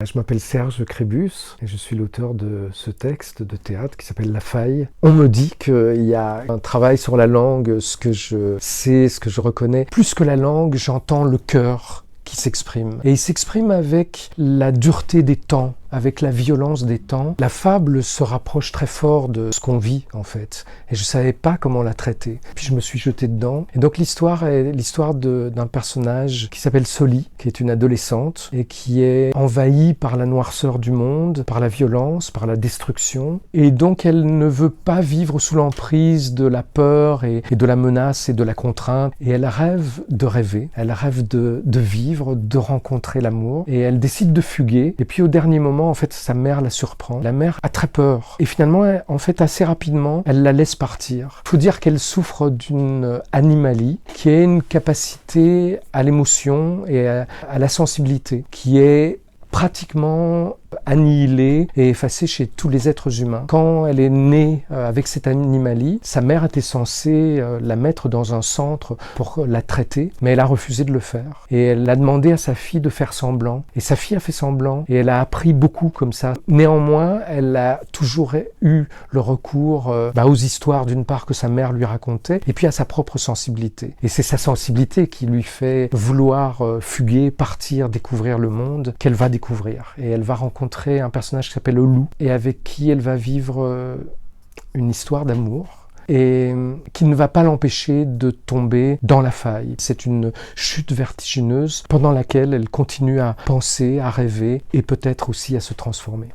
Je m'appelle Serge Crébus et je suis l'auteur de ce texte de théâtre qui s'appelle La Faille. On me dit qu'il y a un travail sur la langue, ce que je sais, ce que je reconnais. Plus que la langue, j'entends le cœur qui s'exprime. Et il s'exprime avec la dureté des temps, avec la violence des temps. La fable se rapproche très fort de ce qu'on vit, en fait. Et je ne savais pas comment la traiter. Puis je me suis jeté dedans. Et donc l'histoire est l'histoire d'un personnage qui s'appelle Soli, qui est une adolescente et qui est envahie par la noirceur du monde, par la violence, par la destruction. Et donc elle ne veut pas vivre sous l'emprise de la peur et de la menace et de la contrainte. Et elle rêve de rêver. Elle rêve de vivre, de rencontrer l'amour. Et elle décide de fuguer. Et puis au dernier moment, en fait, sa mère la surprend. La mère a très peur. Et finalement, en fait, assez rapidement, elle la laisse partir. Il faut dire qu'elle souffre d'une animalie, qui est une capacité à l'émotion et à la sensibilité, qui est pratiquement annihilée et effacée chez tous les êtres humains. Quand elle est née avec cette animalie, sa mère était censée la mettre dans un centre pour la traiter, mais elle a refusé de le faire. Et elle a demandé à sa fille de faire semblant. Et sa fille a fait semblant. Et elle a appris beaucoup comme ça. Néanmoins, elle a toujours eu le recours aux histoires d'une part que sa mère lui racontait, et puis à sa propre sensibilité. Et c'est sa sensibilité qui lui fait vouloir fuguer, partir, découvrir le monde, qu'elle va découvrir. Et elle va rencontrer un personnage qui s'appelle le loup et avec qui elle va vivre une histoire d'amour et qui ne va pas l'empêcher de tomber dans la faille. C'est une chute vertigineuse pendant laquelle elle continue à penser, à rêver et peut-être aussi à se transformer.